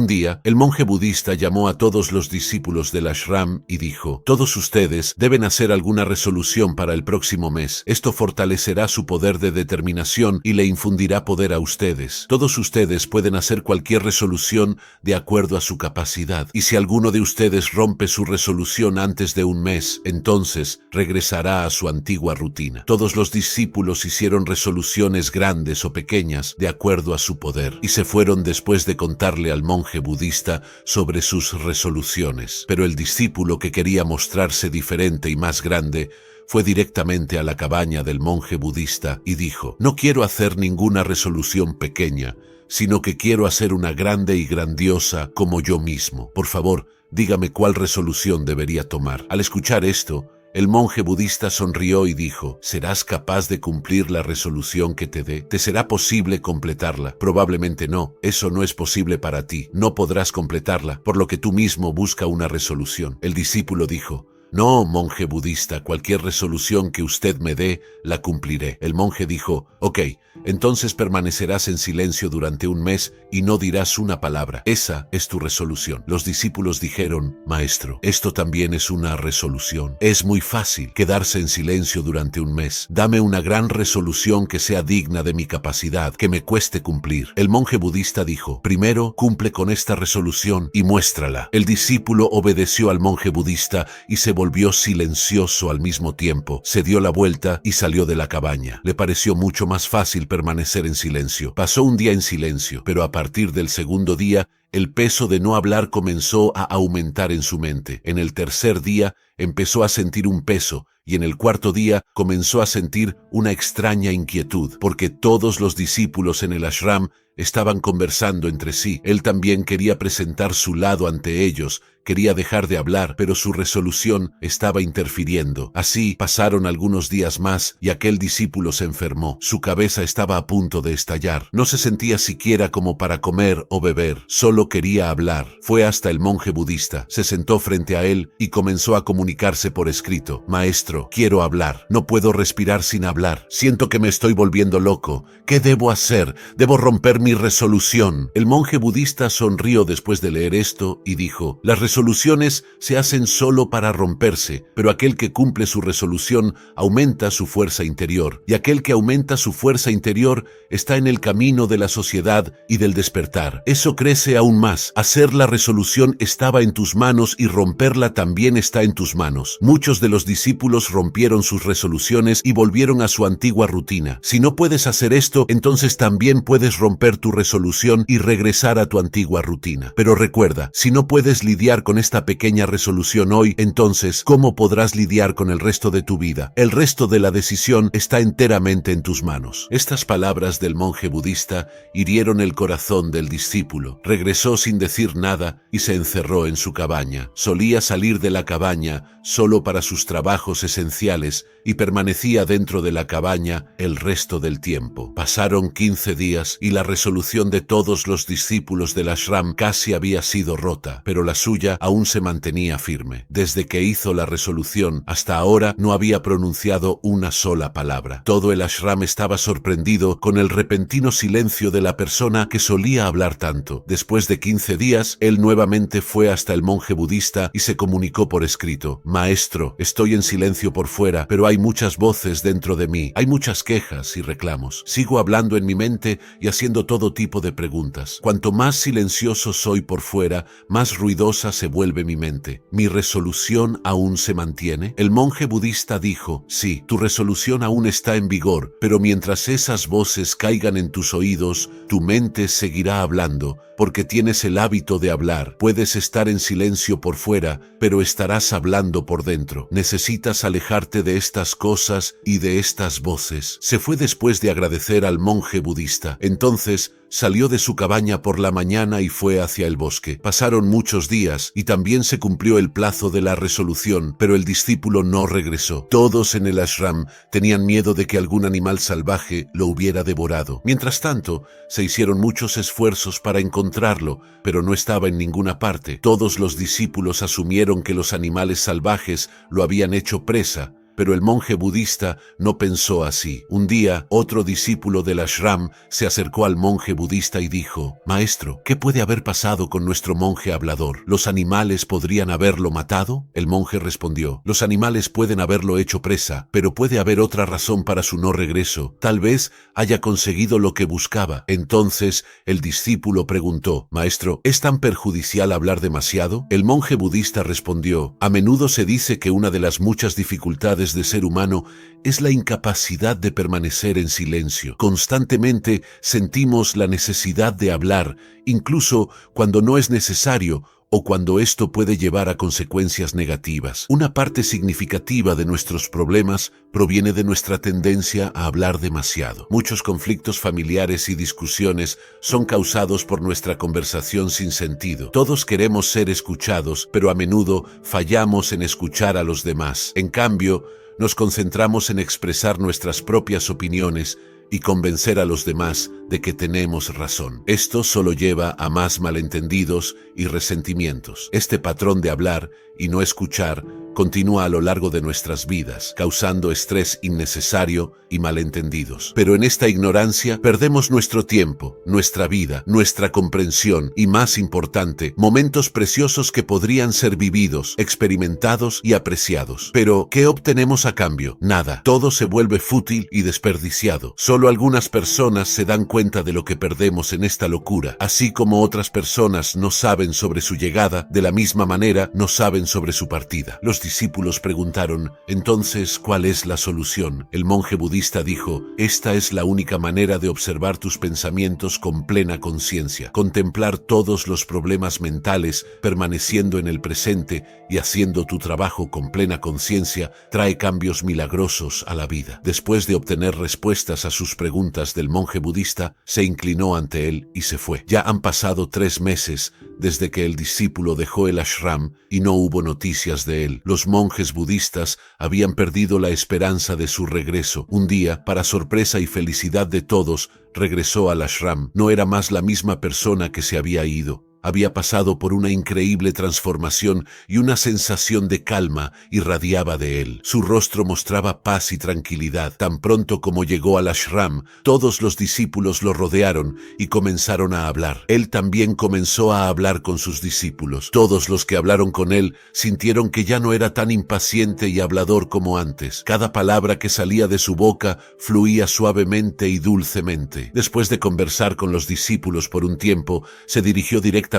Un día, el monje budista llamó a todos los discípulos del ashram y dijo: todos ustedes deben hacer alguna resolución para el próximo mes. Esto fortalecerá su poder de determinación y le infundirá poder a ustedes. Todos ustedes pueden hacer cualquier resolución de acuerdo a su capacidad. Y si alguno de ustedes rompe su resolución antes de un mes, entonces regresará a su antigua rutina. Todos los discípulos hicieron resoluciones grandes o pequeñas de acuerdo a su poder y se fueron después de contarle al monje budista sobre sus resoluciones. Pero el discípulo que quería mostrarse diferente y más grande fue directamente a la cabaña del monje budista y dijo: no quiero hacer ninguna resolución pequeña, sino que quiero hacer una grande y grandiosa como yo mismo. Por favor, dígame cuál resolución debería tomar. Al escuchar esto, el monje budista sonrió y dijo: ¿serás capaz de cumplir la resolución que te dé? ¿Te será posible completarla? Probablemente no. Eso no es posible para ti. No podrás completarla, por lo que tú mismo busca una resolución. El discípulo dijo: no, monje budista, cualquier resolución que usted me dé, la cumpliré. El monje dijo: ok, entonces permanecerás en silencio durante un mes y no dirás una palabra. Esa es tu resolución. Los discípulos dijeron: maestro, esto también es una resolución. Es muy fácil quedarse en silencio durante un mes. Dame una gran resolución que sea digna de mi capacidad, que me cueste cumplir. El monje budista dijo: primero, cumple con esta resolución y muéstrala. El discípulo obedeció al monje budista y se volvió silencioso al mismo tiempo. Se dio la vuelta y salió de la cabaña. Le pareció mucho más fácil permanecer en silencio. Pasó un día en silencio, pero a partir del segundo día, el peso de no hablar comenzó a aumentar en su mente. En el tercer día, empezó a sentir un peso, y en el cuarto día comenzó a sentir una extraña inquietud, porque todos los discípulos en el ashram estaban conversando entre sí. Él también quería presentar su lado ante ellos, quería dejar de hablar, pero su resolución estaba interfiriendo. Así pasaron algunos días más y aquel discípulo se enfermó. Su cabeza estaba a punto de estallar. No se sentía siquiera como para comer o beber, solo quería hablar. Fue hasta el monje budista, se sentó frente a él y comenzó a comunicarse por escrito: maestro, quiero hablar, no puedo respirar sin hablar, siento que me estoy volviendo loco. ¿Qué debo hacer? Debo romper mi resolución. El monje budista sonrió después de leer esto y dijo: las resoluciones se hacen solo para romperse, pero aquel que cumple su resolución aumenta su fuerza interior, y aquel que aumenta su fuerza interior está en el camino de la sociedad y del despertar. Eso crece aún más. Hacer la resolución estaba en tus manos y romperla también está en tus manos. Muchos de los discípulos rompieron sus resoluciones y volvieron a su antigua rutina. Si no puedes hacer esto, entonces también puedes romper tu resolución y regresar a tu antigua rutina. Pero recuerda, si no puedes lidiar con esta pequeña resolución hoy, entonces, ¿cómo podrás lidiar con el resto de tu vida? El resto de la decisión está enteramente en tus manos. Estas palabras del monje budista hirieron el corazón del discípulo. Regresó sin decir nada y se encerró en su cabaña. Solía salir de la cabaña solo para sus trabajos esenciales y permanecía dentro de la cabaña el resto del tiempo. Pasaron 15 días y la resolución de todos los discípulos del ashram casi había sido rota, pero la suya aún se mantenía firme. Desde que hizo la resolución hasta ahora no había pronunciado una sola palabra. Todo el ashram estaba sorprendido con el repentino silencio de la persona que solía hablar tanto. Después de 15 días, él nuevamente fue hasta el monje budista y se comunicó por escrito: maestro, estoy en silencio por fuera, pero hay muchas voces dentro de mí, hay muchas quejas y reclamos. Sigo hablando en mi mente y haciendo todo tipo de preguntas. Cuanto más silencioso soy por fuera, más ruidosa se vuelve mi mente. ¿Mi resolución aún se mantiene? El monje budista dijo: sí, tu resolución aún está en vigor, pero mientras esas voces caigan en tus oídos, tu mente seguirá hablando, porque tienes el hábito de hablar. Puedes estar en silencio por fuera, pero estarás hablando por dentro. Necesitas alejarte de estas cosas y de estas voces. Se fue después de agradecer al monje budista. Entonces, salió de su cabaña por la mañana y fue hacia el bosque. Pasaron muchos días y también se cumplió el plazo de la resolución, pero el discípulo no regresó. Todos en el ashram tenían miedo de que algún animal salvaje lo hubiera devorado. Mientras tanto, se hicieron muchos esfuerzos para encontrarlo, pero no estaba en ninguna parte. Todos los discípulos asumieron que los animales salvajes lo habían hecho presa, Pero el monje budista no pensó así. Un día, otro discípulo del ashram se acercó al monje budista y dijo: «Maestro, ¿qué puede haber pasado con nuestro monje hablador? ¿Los animales podrían haberlo matado?» El monje respondió: «Los animales pueden haberlo hecho presa, pero puede haber otra razón para su no regreso. Tal vez haya conseguido lo que buscaba». Entonces, el discípulo preguntó: «Maestro, ¿es tan perjudicial hablar demasiado?» El monje budista respondió: «A menudo se dice que una de las muchas dificultades de ser humano es la incapacidad de permanecer en silencio. Constantemente sentimos la necesidad de hablar, incluso cuando no es necesario o cuando esto puede llevar a consecuencias negativas. Una parte significativa de nuestros problemas proviene de nuestra tendencia a hablar demasiado. Muchos conflictos familiares y discusiones son causados por nuestra conversación sin sentido. Todos queremos ser escuchados, pero a menudo fallamos en escuchar a los demás. En cambio, nos concentramos en expresar nuestras propias opiniones y convencer a los demás de que tenemos razón. Esto solo lleva a más malentendidos y resentimientos. Este patrón de hablar y no escuchar continúa a lo largo de nuestras vidas, causando estrés innecesario y malentendidos. Pero en esta ignorancia perdemos nuestro tiempo, nuestra vida, nuestra comprensión y, más importante, momentos preciosos que podrían ser vividos, experimentados y apreciados. Pero, ¿qué obtenemos a cambio? Nada. Todo se vuelve fútil y desperdiciado. Solo algunas personas se dan cuenta de lo que perdemos en esta locura, así como otras personas no saben sobre su llegada, de la misma manera no saben sobre su partida. Los discípulos preguntaron: «Entonces, ¿cuál es la solución?» El monje budista dijo: «Esta es la única manera de observar tus pensamientos con plena conciencia. Contemplar todos los problemas mentales, permaneciendo en el presente y haciendo tu trabajo con plena conciencia, trae cambios milagrosos a la vida». Después de obtener respuestas a sus preguntas del monje budista, se inclinó ante él y se fue. Ya han pasado 3 meses desde que el discípulo dejó el ashram y no hubo noticias de él. Los monjes budistas habían perdido la esperanza de su regreso. Un día, para sorpresa y felicidad de todos, regresó al ashram. No era más la misma persona que se había ido. Había pasado por una increíble transformación y una sensación de calma irradiaba de él. Su rostro mostraba paz y tranquilidad. Tan pronto como llegó al ashram, todos los discípulos lo rodearon y comenzaron a hablar. Él también comenzó a hablar con sus discípulos. Todos los que hablaron con él sintieron que ya no era tan impaciente y hablador como antes. Cada palabra que salía de su boca fluía suavemente y dulcemente. Después de conversar con los discípulos por un tiempo, se dirigió directamente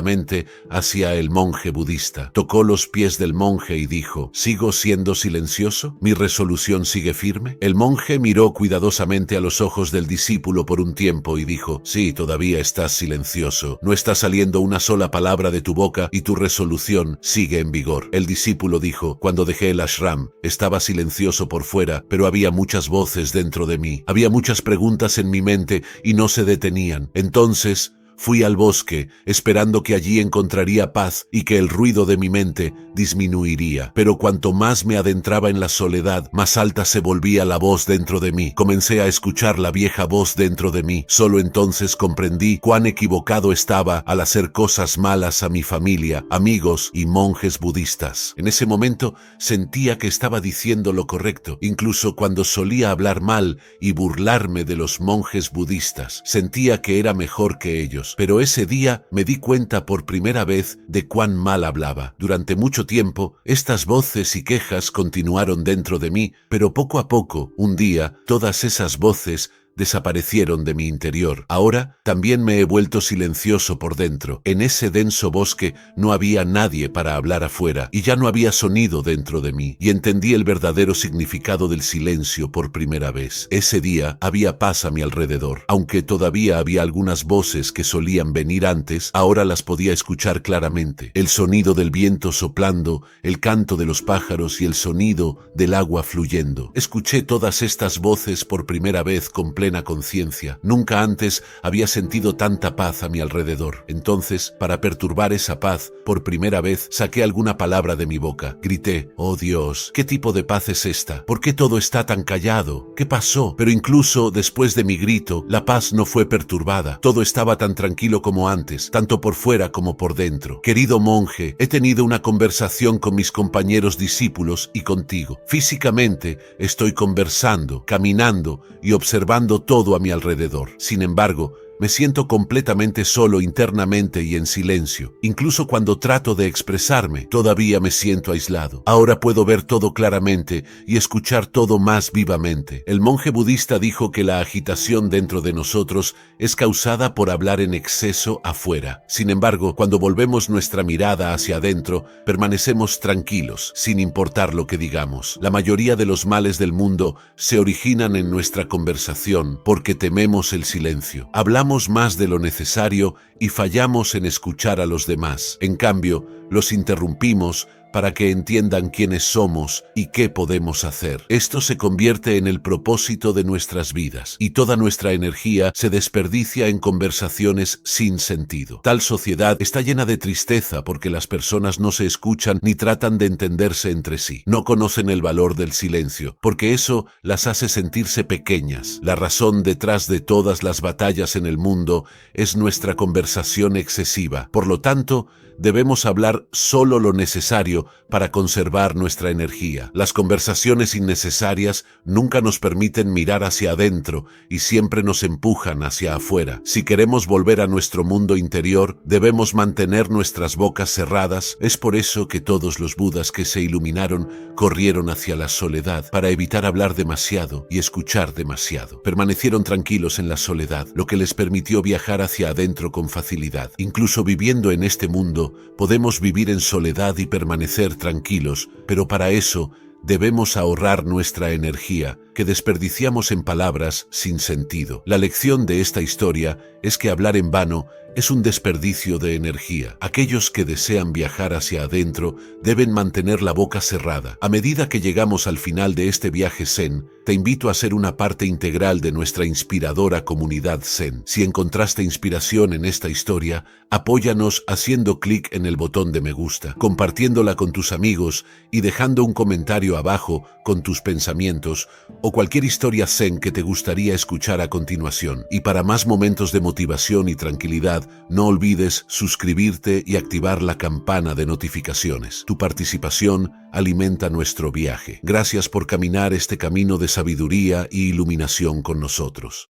hacia el monje budista. Tocó los pies del monje y dijo: «¿Sigo siendo silencioso? ¿Mi resolución sigue firme?» El monje miró cuidadosamente a los ojos del discípulo por un tiempo y dijo: «Sí, todavía estás silencioso. No está saliendo una sola palabra de tu boca y tu resolución sigue en vigor». El discípulo dijo: «Cuando dejé el ashram, estaba silencioso por fuera, pero había muchas voces dentro de mí. Había muchas preguntas en mi mente y no se detenían. Entonces fui al bosque, esperando que allí encontraría paz y que el ruido de mi mente disminuiría. Pero cuanto más me adentraba en la soledad, más alta se volvía la voz dentro de mí. Comencé a escuchar la vieja voz dentro de mí. Solo entonces comprendí cuán equivocado estaba al hacer cosas malas a mi familia, amigos y monjes budistas. En ese momento sentía que estaba diciendo lo correcto, incluso cuando solía hablar mal y burlarme de los monjes budistas. Sentía que era mejor que ellos. Pero ese día me di cuenta por primera vez de cuán mal hablaba. Durante mucho tiempo, estas voces y quejas continuaron dentro de mí, pero poco a poco, un día, todas esas voces desaparecieron de mi interior. Ahora también me he vuelto silencioso por dentro. En ese denso bosque no había nadie para hablar afuera y ya no había sonido dentro de mí. Y entendí el verdadero significado del silencio por primera vez. Ese día había paz a mi alrededor. Aunque todavía había algunas voces que solían venir antes, ahora las podía escuchar claramente. El sonido del viento soplando, el canto de los pájaros y el sonido del agua fluyendo. Escuché todas estas voces por primera vez completamente plena conciencia. Nunca antes había sentido tanta paz a mi alrededor. Entonces, para perturbar esa paz, por primera vez saqué alguna palabra de mi boca. Grité: «Oh Dios, ¿qué tipo de paz es esta? ¿Por qué todo está tan callado? ¿Qué pasó?». Pero incluso después de mi grito, la paz no fue perturbada. Todo estaba tan tranquilo como antes, tanto por fuera como por dentro. Querido monje, he tenido una conversación con mis compañeros discípulos y contigo. Físicamente estoy conversando, caminando y observando todo a mi alrededor. Sin embargo, me siento completamente solo internamente y en silencio. Incluso cuando trato de expresarme, todavía me siento aislado. Ahora puedo ver todo claramente y escuchar todo más vivamente. El monje budista dijo que la agitación dentro de nosotros es causada por hablar en exceso afuera. Sin embargo, cuando volvemos nuestra mirada hacia adentro, permanecemos tranquilos, sin importar lo que digamos. La mayoría de los males del mundo se originan en nuestra conversación porque tememos el silencio. Hablamos más de lo necesario y fallamos en escuchar a los demás. En cambio, los interrumpimos para que entiendan quiénes somos y qué podemos hacer. Esto se convierte en el propósito de nuestras vidas y toda nuestra energía se desperdicia en conversaciones sin sentido. Tal sociedad está llena de tristeza porque las personas no se escuchan ni tratan de entenderse entre sí. No conocen el valor del silencio, porque eso las hace sentirse pequeñas. La razón detrás de todas las batallas en el mundo es nuestra conversación excesiva. Por lo tanto, debemos hablar solo lo necesario para conservar nuestra energía. Las conversaciones innecesarias nunca nos permiten mirar hacia adentro y siempre nos empujan hacia afuera. Si queremos volver a nuestro mundo interior, debemos mantener nuestras bocas cerradas. Es por eso que todos los budas que se iluminaron corrieron hacia la soledad para evitar hablar demasiado y escuchar demasiado. Permanecieron tranquilos en la soledad, lo que les permitió viajar hacia adentro con facilidad. Incluso viviendo en este mundo, podemos vivir en soledad y permanecer tranquilos, pero para eso debemos ahorrar nuestra energía, que desperdiciamos en palabras sin sentido. La lección de esta historia es que hablar en vano es un desperdicio de energía. Aquellos que desean viajar hacia adentro deben mantener la boca cerrada. A medida que llegamos al final de este viaje Zen, te invito a ser una parte integral de nuestra inspiradora comunidad Zen. Si encontraste inspiración en esta historia, apóyanos haciendo clic en el botón de me gusta, compartiéndola con tus amigos y dejando un comentario abajo con tus pensamientos o cualquier historia Zen que te gustaría escuchar a continuación. Y para más momentos de motivación y tranquilidad, no olvides suscribirte y activar la campana de notificaciones. Tu participación alimenta nuestro viaje. Gracias por caminar este camino de sabiduría y iluminación con nosotros.